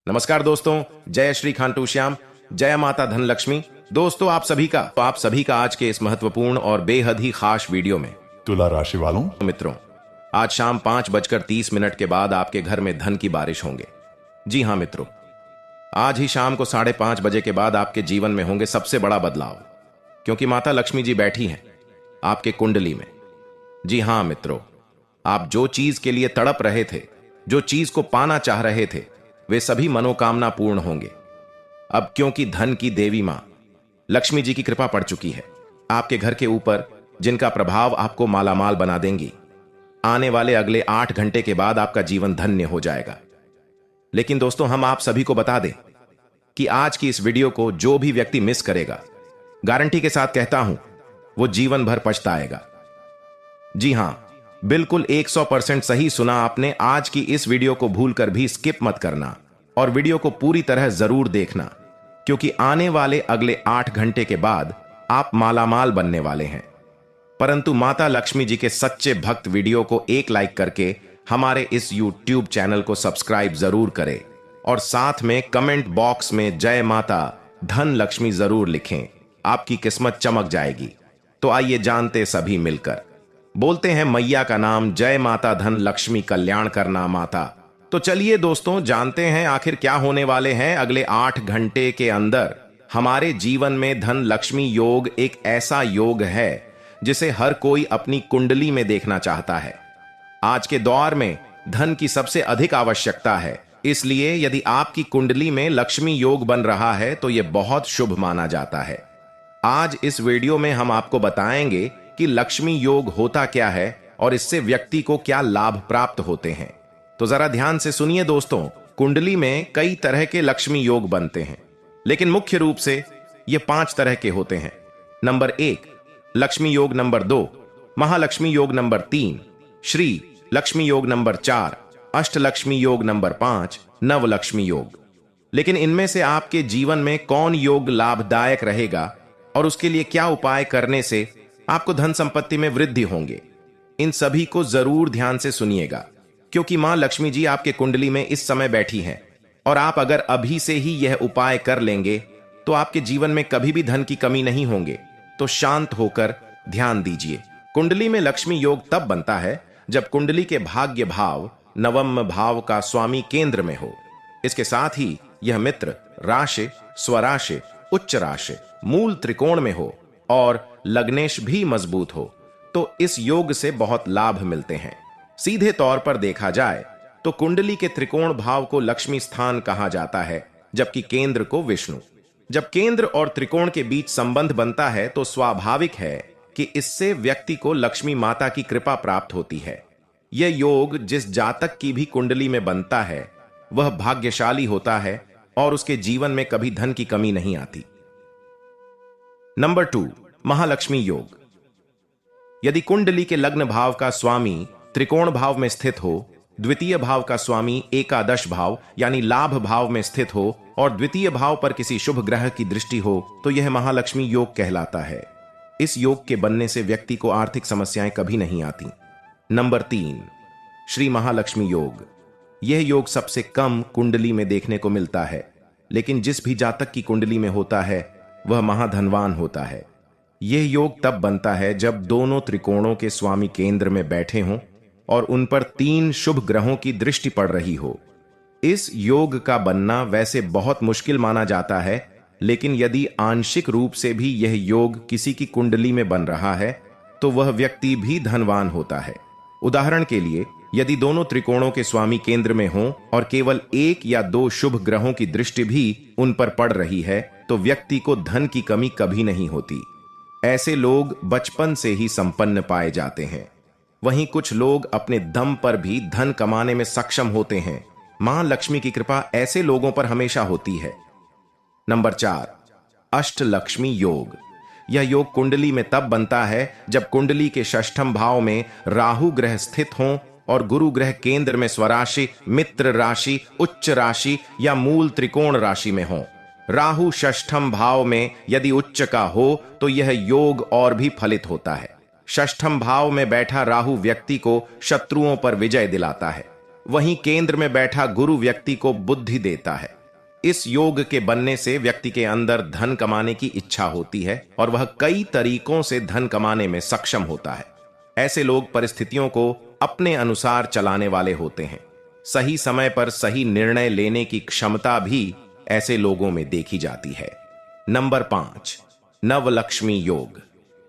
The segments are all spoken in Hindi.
नमस्कार दोस्तों, जय श्री खांटू श्याम, जय माता धनलक्ष्मी। दोस्तों आप सभी का आज के इस महत्वपूर्ण और बेहद ही खास वीडियो में तुला राशि वालों मित्रों, आज शाम 5:30 के बाद आपके घर में धन की बारिश होंगे। जी हाँ मित्रों, आज ही शाम को 5:30 बजे के बाद आपके जीवन में होंगे सबसे बड़ा बदलाव, क्योंकि माता लक्ष्मी जी बैठी हैं आपके कुंडली में। जी हाँ मित्रों, आप जो चीज के लिए तड़प रहे थे, जो चीज को पाना चाह रहे थे, वे सभी मनोकामना पूर्ण होंगे। अब क्योंकि धन की देवी मां लक्ष्मी जी की कृपा पड़ चुकी है आपके घर के ऊपर, जिनका प्रभाव आपको मालामाल बना देंगी। आने वाले अगले 8 घंटे के बाद आपका जीवन धन्य हो जाएगा। लेकिन दोस्तों, हम आप सभी को बता दें कि आज की इस वीडियो को जो भी व्यक्ति मिस करेगा, गारंटी के साथ कहता हूं, वो जीवन भर पछताएगा। जी हां, बिल्कुल 100% सही सुना आपने। आज की इस वीडियो को भूलकर भी स्किप मत करना और वीडियो को पूरी तरह जरूर देखना, क्योंकि आने वाले अगले 8 घंटे के बाद आप मालामाल बनने वाले हैं। परंतु माता लक्ष्मी जी के सच्चे भक्त वीडियो को एक लाइक करके हमारे इस YouTube चैनल को सब्सक्राइब जरूर करें और साथ में कमेंट बॉक्स में जय माता धन लक्ष्मी जरूर लिखें। आपकी किस्मत चमक जाएगी। तो आइए जानते सभी मिलकर, बोलते हैं मैया का नाम, जय माता धन लक्ष्मी कल्याण करना माता। तो चलिए दोस्तों, जानते हैं आखिर क्या होने वाले हैं अगले 8 घंटे के अंदर हमारे जीवन में। धन लक्ष्मी योग एक ऐसा योग है जिसे हर कोई अपनी कुंडली में देखना चाहता है। आज के दौर में धन की सबसे अधिक आवश्यकता है, इसलिए यदि आपकी कुंडली में लक्ष्मी योग बन रहा है तो यह बहुत शुभ माना जाता है। आज इस वीडियो में हम आपको बताएंगे कि लक्ष्मी योग होता क्या है और इससे व्यक्ति को क्या लाभ प्राप्त होते हैं। तो जरा ध्यान से सुनिए दोस्तों, कुंडली में कई तरह के लक्ष्मी योग बनते हैं, लेकिन मुख्य रूप से ये 5 तरह के होते हैं। नंबर 1 लक्ष्मी योग, नंबर 2 महालक्ष्मी योग, नंबर 3 श्री लक्ष्मी योग, नंबर 4 अष्टलक्ष्मी योग, नंबर 5 नवलक्ष्मी योग। लेकिन इनमें से आपके जीवन में कौन योग लाभदायक रहेगा और उसके लिए क्या उपाय करने से आपको धन संपत्ति में वृद्धि होंगे, इन सभी को जरूर ध्यान से सुनिएगा, क्योंकि मां लक्ष्मी जी आपके कुंडली में इस समय बैठी हैं और आप अगर अभी से ही यह उपाय कर लेंगे तो आपके जीवन में कभी भी धन की कमी नहीं होंगे। तो शांत होकर ध्यान दीजिए। कुंडली में लक्ष्मी योग तब बनता है जब कुंडली के भाग्य भाव नवम भाव का स्वामी केंद्र में हो। इसके साथ ही यह मित्र राशि, स्वराशि, उच्च राशि, मूल त्रिकोण में हो और लग्नेश भी मजबूत हो, तो इस योग से बहुत लाभ मिलते हैं। सीधे तौर पर देखा जाए तो कुंडली के त्रिकोण भाव को लक्ष्मी स्थान कहा जाता है, जबकि केंद्र को विष्णु। जब केंद्र और त्रिकोण के बीच संबंध बनता है तो स्वाभाविक है कि इससे व्यक्ति को लक्ष्मी माता की कृपा प्राप्त होती है। यह योग जिस जातक की भी कुंडली में बनता है वह भाग्यशाली होता है और उसके जीवन में कभी धन की कमी नहीं आती। नंबर 2 महालक्ष्मी योग। यदि कुंडली के लग्न भाव का स्वामी त्रिकोण भाव में स्थित हो, द्वितीय भाव का स्वामी एकादश भाव यानी लाभ भाव में स्थित हो और द्वितीय भाव पर किसी शुभ ग्रह की दृष्टि हो, तो यह महालक्ष्मी योग कहलाता है। इस योग के बनने से व्यक्ति को आर्थिक समस्याएं कभी नहीं आती। नंबर 3 श्री महालक्ष्मी योग। यह योग सबसे कम कुंडली में देखने को मिलता है, लेकिन जिस भी जातक की कुंडली में होता है वह महाधनवान होता है। यह योग तब बनता है जब दोनों त्रिकोणों के स्वामी केंद्र में बैठे हों और उन पर 3 शुभ ग्रहों की दृष्टि पड़ रही हो। इस योग का बनना वैसे बहुत मुश्किल माना जाता है, लेकिन यदि आंशिक रूप से भी यह योग किसी की कुंडली में बन रहा है तो वह व्यक्ति भी धनवान होता है। उदाहरण के लिए, यदि दोनों त्रिकोणों के स्वामी केंद्र में हों और केवल 1 या 2 शुभ ग्रहों की दृष्टि भी उन पर पड़ रही है तो व्यक्ति को धन की कमी कभी नहीं होती। ऐसे लोग बचपन से ही संपन्न पाए जाते हैं। वहीं कुछ लोग अपने दम पर भी धन कमाने में सक्षम होते हैं। मां लक्ष्मी की कृपा ऐसे लोगों पर हमेशा होती है। नंबर 4 अष्टलक्ष्मी योग। यह योग कुंडली में तब बनता है जब कुंडली के षष्ठम भाव में राहु ग्रह स्थित हों और गुरु ग्रह केंद्र में स्वराशि, मित्र राशि, उच्च राशि या मूल त्रिकोण राशि में हो। राहु षष्ठम भाव में यदि उच्च का हो तो यह योग और भी फलित होता है। षष्ठम भाव में बैठा राहु व्यक्ति को शत्रुओं पर विजय दिलाता है। वहीं केंद्र में बैठा गुरु व्यक्ति को बुद्धि देता है। इस योग के बनने से व्यक्ति के अंदर धन कमाने की इच्छा होती है और वह कई तरीकों से धन कमाने में सक्षम होता है। ऐसे लोग परिस्थितियों को अपने अनुसार चलाने वाले होते हैं। सही समय पर सही निर्णय लेने की क्षमता भी ऐसे लोगों में देखी जाती है। नंबर 5, नवलक्ष्मी योग।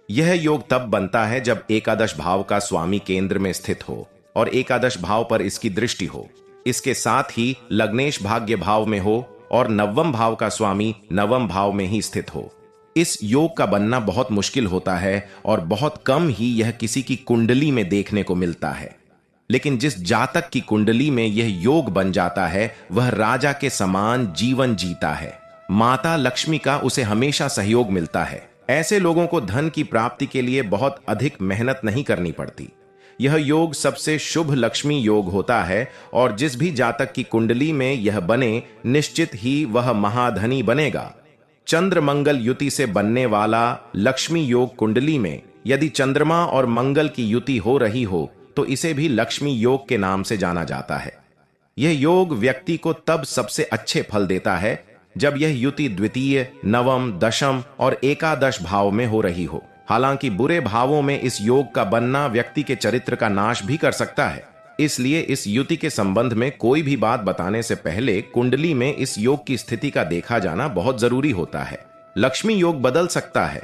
यह योग तब बनता है जब एकादश भाव का स्वामी केंद्र में स्थित हो और एकादश भाव पर इसकी दृष्टि हो। इसके साथ ही लग्नेश भाग्य भाव में हो और नवम भाव का स्वामी नवम भाव में ही स्थित हो। इस योग का बनना बहुत मुश्किल होता है और बहुत कम ही यह किसी की कुंडली में देखने को मिलता है। लेकिन जिस जातक की कुंडली में यह योग बन जाता है वह राजा के समान जीवन जीता है। माता लक्ष्मी का उसे हमेशा सहयोग मिलता है। ऐसे लोगों को धन की प्राप्ति के लिए बहुत अधिक मेहनत नहीं करनी पड़ती। यह योग सबसे शुभ लक्ष्मी योग होता है और जिस भी जातक की कुंडली में यह बने निश्चित ही वह महाधनी बनेगा। चंद्र मंगल युति से बनने वाला लक्ष्मी योग कुंडली में यदि चंद्रमा और मंगल की युति हो रही हो तो इसे भी लक्ष्मी योग के नाम से जाना जाता है। यह योग व्यक्ति को तब सबसे अच्छे फल देता है जब यह युति द्वितीय, नवम, दशम और एकादश भाव में हो रही हो। हालांकि बुरे भावों में इस योग का बनना व्यक्ति के चरित्र का नाश भी कर सकता है। इसलिए इस युति के संबंध में कोई भी बात बताने से पहले कुंडली में इस योग की स्थिति का देखा जाना बहुत जरूरी होता है। लक्ष्मी योग बदल सकता है।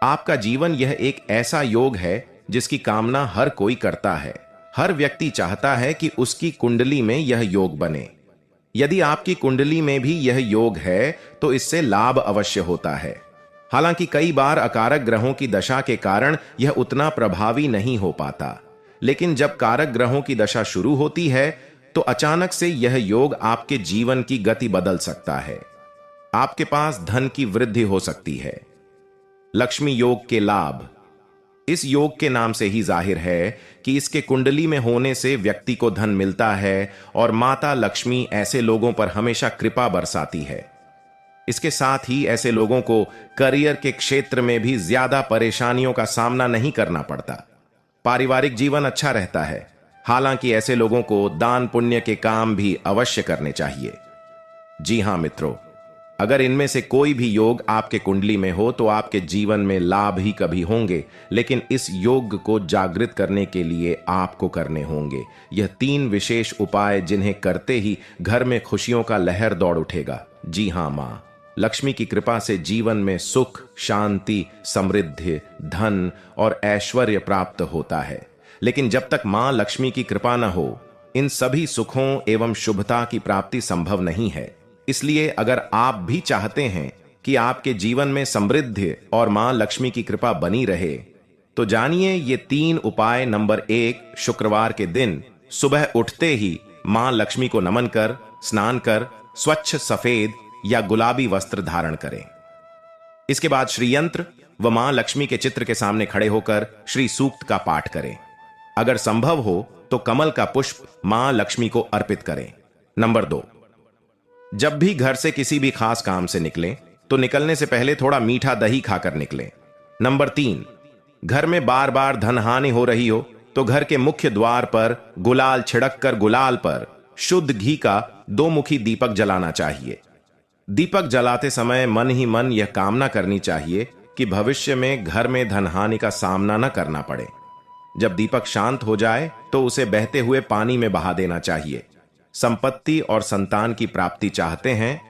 आपका जीवन यह एक ऐसा योग है जिसकी कामना हर कोई करता है। हर व्यक्ति चाहता है कि उसकी कुंडली में यह योग बने। यदि आपकी कुंडली में भी यह योग है तो इससे लाभ अवश्य होता है। हालांकि कई बार अकारक ग्रहों की दशा के कारण यह उतना प्रभावी नहीं हो पाता, लेकिन जब कारक ग्रहों की दशा शुरू होती है तो अचानक से यह योग आपके जीवन की गति बदल सकता है। आपके पास धन की वृद्धि हो सकती है। लक्ष्मी योग के लाभ इस योग के नाम से ही जाहिर है कि इसके कुंडली में होने से व्यक्ति को धन मिलता है और माता लक्ष्मी ऐसे लोगों पर हमेशा कृपा बरसाती है। इसके साथ ही ऐसे लोगों को करियर के क्षेत्र में भी ज्यादा परेशानियों का सामना नहीं करना पड़ता। पारिवारिक जीवन अच्छा रहता है। हालांकि ऐसे लोगों को दान पुण्य के काम भी अवश्य करने चाहिए। जी हां मित्रों, अगर इनमें से कोई भी योग आपके कुंडली में हो तो आपके जीवन में लाभ ही कभी होंगे, लेकिन इस योग को जागृत करने के लिए आपको करने होंगे यह 3 विशेष उपाय जिन्हें करते ही घर में खुशियों का लहर दौड़ उठेगा। जी हां, मां लक्ष्मी की कृपा से जीवन में सुख, शांति, समृद्धि, धन और ऐश्वर्य प्राप्त होता है। लेकिन जब तक मां लक्ष्मी की कृपा न हो इन सभी सुखों एवं शुभता की प्राप्ति संभव नहीं है। इसलिए अगर आप भी चाहते हैं कि आपके जीवन में समृद्धि और मां लक्ष्मी की कृपा बनी रहे तो जानिए ये 3 उपाय। नंबर 1, शुक्रवार के दिन सुबह उठते ही मां लक्ष्मी को नमन कर स्नान कर स्वच्छ सफेद या गुलाबी वस्त्र धारण करें। इसके बाद श्री यंत्र व मां लक्ष्मी के चित्र के सामने खड़े होकर श्री सूक्त का पाठ करें। अगर संभव हो तो कमल का पुष्प मां लक्ष्मी को अर्पित करें। नंबर 2, जब भी घर से किसी भी खास काम से निकलें तो निकलने से पहले थोड़ा मीठा दही खाकर निकलें। नंबर 3, घर में बार बार धनहानि हो रही हो तो घर के मुख्य द्वार पर गुलाल छिड़क कर गुलाल पर शुद्ध घी का 2 मुखी दीपक जलाना चाहिए। दीपक जलाते समय मन ही मन यह कामना करनी चाहिए कि भविष्य में घर में धनहानि का सामना न करना पड़े। जब दीपक शांत हो जाए तो उसे बहते हुए पानी में बहा देना चाहिए। संपत्ति और संतान की प्राप्ति चाहते हैं